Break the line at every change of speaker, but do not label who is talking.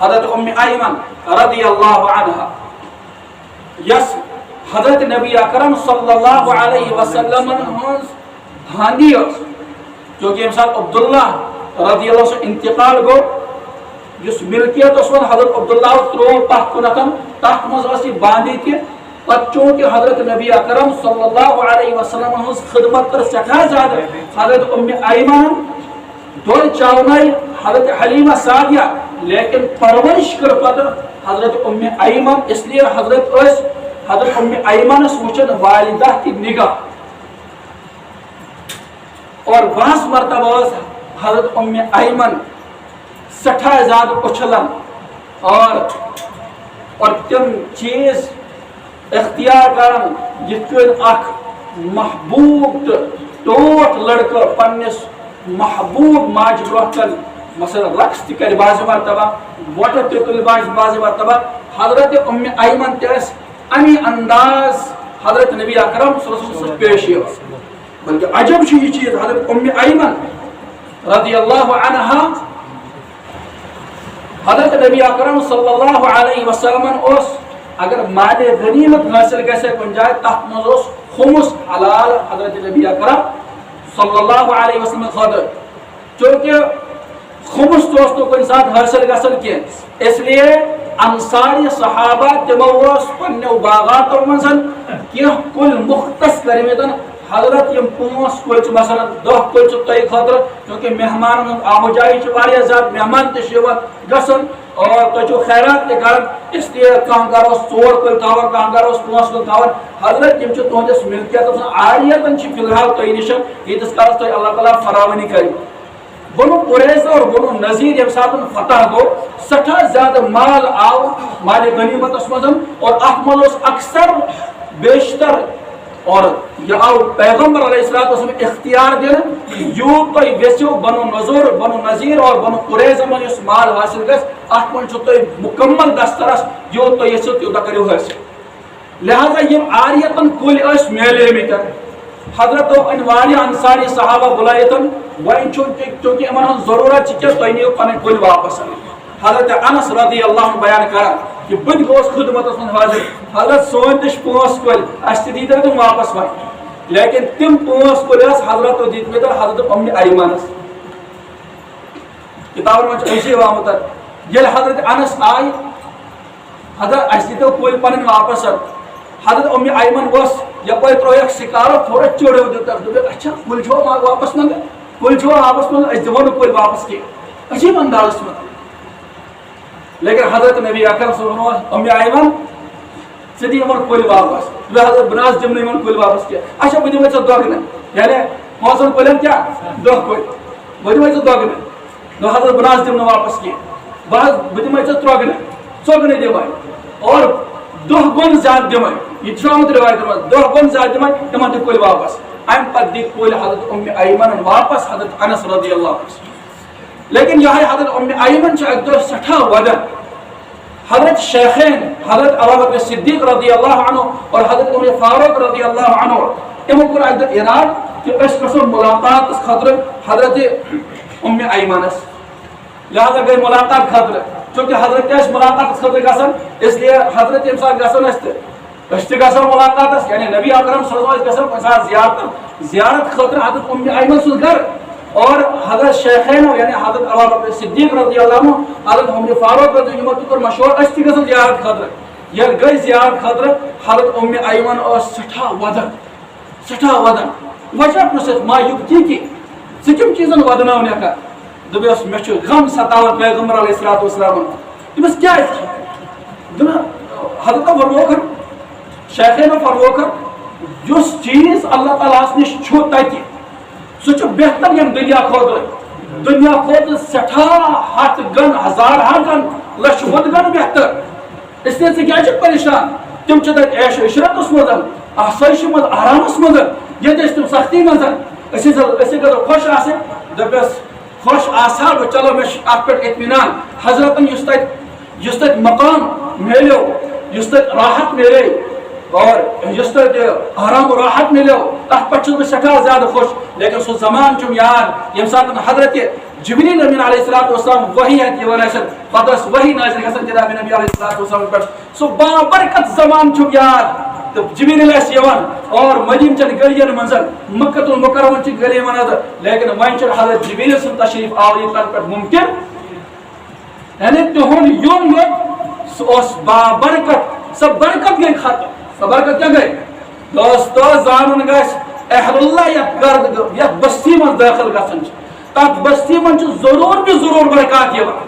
حضرت ایمن رضی اللہ عنہ یس حضرت نبی اکرم صلی اللہ علیہ وسلم دھاندی چونکہ یم سات عبداللہ رضی اللہ سے انتقال گو جس ملکیت اس حضرت عبداللہ ترو پتھ کنتن تحت مز باندھی تہ پتہ چونکہ حضرت نبی اکرم صلی اللہ علیہ وسلم ہز خدمت کر سٹھا زیادہ حضرت ایمن دور چاونائی حضرت حلیمہ سعدیہ لیکن پرورش کر پتہ حضرت ایمن اس لیے حضرت ایمنس وچن والدہ کی نگاہ اور بعض مرتبہ حضرت ایمن سٹھا زیادہ اچھلن اور تم چیز اختیار کرن جتن اخ محبوب ٹوٹ لڑکہ پنس محبوب ماج برکن مثلا رقص تہ کر بعض مرتبہ وٹہ تہ تل بعض مرتبہ حضرت ایمن تس امی انداز حضرت نبی اکرم صلی اللہ علیہ وسلم پیش بلکہ عجب یہ چیز حضرت ایمن رضی اللہ عنہ حضرت نبی اکرم صلی اللہ علیہ وسلم اس اگر مال غنیمت حاصل گژھِ کُنہِ جایہِ تتھ منٛز اوس خُمُس حلال حضرت نبی اکرم صلی اللہ علیہ وسلم خٲطرٕ چونکہ خُمُس تہِ اوس نہٕ کُنہِ ساتہٕ حٲصِل گژھان کینٛہہ اس لیے انصاری صحابہ تِمو اوس پننیو باغاتو منٛز کینٛہہ کُلۍ مختص کٔرمٕتۍ حضرت یم 5 کُلۍ مثلا 10 کُلۍ چھِ تۄہہِ خٲطرٕ چونکہ مہمانن ہُنٛد آموجایی چھِ واریاہ زیادٕ مہمان تہِ چھِ یِوان گژھان اور تۄہہِ چھُو خیرات تہِ کران اس لیے کانٛہہ گھر اوس 4 کُلۍ تھاوان کانٛہہ گھر اوس 5 کُلۍ تھاوان حضرت یِم چھِ تُہنٛدِس ملکیتس منٛز عاریتن چھِ فی الحال تۄہہِ نِش ییٖتِس کالس تۄہہِ اللہ تعالیٰ فراوانی کٔرِو بنو قریظہ اور بنو نذیر یم ساتن فتح گو سٹھا زیادہ مال آو مال غنیمت منٛز اور اتھ منٛز اوس اکثر بیشتر اور یہ آو پیغمبر علیہ السلام اختیار دن یوت تھی یژھو بنو نذیر اور بنو قریظہ من اس مال حاصل گژھِ اتھ منٛز چھُ تۄہہِ مکمل دسترس یوت تُہۍ یژھِو تیوٗتاہ کٔرِو حٲصِل لہذا یم عاریتن کُلۍ ٲسۍ میلیمٕتۍ حضرت ان واریاہ انصاری صحابہ بلائیتن وۄنۍ چونکہ یمن ہٕنٛز ضروٗرت چھِ کہِ تُہۍ نِیِو پنٕنۍ کُلۍ واپس حضرت انس رضی اللہ عنہ بیان کران کہ بہٕ تہِ گوس خدمتس منٛز حاضر حضرت سون تہِ چھِ 5 کُلۍ اَسہِ تہِ دیٖتو تِم واپس وۄنۍ لیکن تِم 5 کُلۍ ٲسۍ حضرتو دِتمٕتۍ حضرت ایمنس کتابن منٛز چھُ أزی آمُت ییٚلہِ حضرت انس آیہِ حضرت اَسہِ دیٖتو کُلۍ پنٕنۍ واپس حضرت ایمن گوس یپٲرۍ ترٛووُکھ سِکارو تھوڑا چِڑو دِتُکھ دوٚپُکھ اچھا کُلۍ چھُوا واپس منٛگان کُلۍ چھُوا واپس منٛگان أسۍ دِمو نہٕ کُلۍ واپس کینٛہہ عجیٖب اندازس منٛز لیکن حضرت نبی اکرم صلی اللہ علیہ وسلم ایمن ژٕ دِ یِمن کُلۍ واپس حضرت بہٕ نہ حظ دِمہٕ نہٕ یِمن کُلۍ واپس کینٛہہ اچھا بہٕ دِمے ژےٚ دۄگنہٕ یعنی 5 کُلٮ۪ن کیٛاہ 10 کُلۍ بہٕ دِمے ژےٚ دۄگنہٕ دوٚپ حضرت بہٕ نہ حظ دِمہٕ نہٕ واپس کینٛہہ بہٕ دِمے ژےٚ 3 دِمے اور 10 گُن زیادٕ دِمے یہ چھُ آمُت رِوایتن منٛز 10 گُن زیادٕ دِمے تِمن دِ کُلۍ واپس امہِ پتہٕ دِتۍ کُلۍ حضرت ایمن واپس حضرت انس رضی اللہ عنہ لیکن یہے حضرت ایمن چھِ اکہِ دۄہ سٮ۪ٹھاہ ودان حضرت شیخین حضرت ابوبکر صدیق رضی اللہ عنہ اور حضرت عمر فاروق رضی اللہ عنہ تمو کوٚر اکہِ دۄہ اراد کہ أسۍ گژھو ملاقاتس خٲطرٕ حضرت ایمنس لہذا گٔے ملاقات خٲطرٕ چونکہ حضرت کیٛاہ چھِ ملاقاتس خٲطرٕ گژھان اس لیے حضرت ییٚمہِ ساتہٕ گژھان أسۍ تہِ گژھو ملاقاتس یعنی نبی اکرم صلی اللہ علیہ وسلم گژھان کُنہِ ساتہٕ زیارت خٲطرٕ حضرت ایمن سُنٛد گھر اور حضرت شیخین یعنی حضرت ابوبکر صدیق رضی اللہ عنہ حضرت عمر فاروق رضی اللہ عنہ کوٚر مشورٕ أسۍ تہِ گژھو زیارت خٲطرٕ ییٚلہِ گٔے زیارت خٲطرٕ حضرت ایمن ٲس سٮ۪ٹھاہ ودان وجہ پرٛژھُس ما یُبکیٖکی ژٕ کَمہِ چیٖزن ودناوان ہٮ۪کان دوٚپُس مےٚ چھُ غم ستاوان پیغمبر علیہ الصلوۃ والسلام دوٚپُس کیٛازِ دوٚپُن حضرتو فرموکھ شیخینو فرموکھ یُس چیٖز اللہ تعالیٰ ہس نِش چھُ تتہِ سُہ چھُ بہتر ییٚمہِ دُنیا کھۄتہٕ سٮ۪ٹھاہ 100 گن 1000 گن لچھ وُد گن بہتر اس لیے ژٕ کیٛازِ چھُکھ پریشان تِم چھِ تتہِ عیش عشرتس منٛز آسٲیشہِ منٛز آرامس منٛز ییٚتہِ ٲسۍ تِم سختی منٛز أسۍ گژھو خۄش آسٕنۍ دوٚپُس خۄش آسہٕ ہا بہٕ چلو مےٚ چھُ اتھ پٮ۪ٹھ اطمینان حضرتن یُس تتہِ مقام میلیو یُس تتہِ راحت میلے اور یُس تتہِ آرام و راحت ملیو تتھ پٮ۪ٹھ چھُس بہٕ سٮ۪ٹھاہ زیادٕ خۄش لیکن سُہ زمانہٕ چھُم یاد ییٚمہِ ساتہٕ حضرت جبریل امین علیہ السلام وحی ہے کہ وناسن پتہ وحی نازل گژھان جناب نبی علیہ السلام پر سو بابرکت زمان چھُ یاد تو جبریل اس یوان اور مدینہ چن گلیاں منزل مکہ المکرمہ چن گلی مناد لیکن وہیں چن حضرت جبریل سن تشریف آوری تر پر ممکن یعنی تہن یوم اس بابرکت سب برکت گئی ختم سب برکت کیا گئی دوستو زانن گژھِ اہل اللہ یت گرد یت بستی من داخل گژھان تک بستی من ضرور بھی ضرور برکات یوان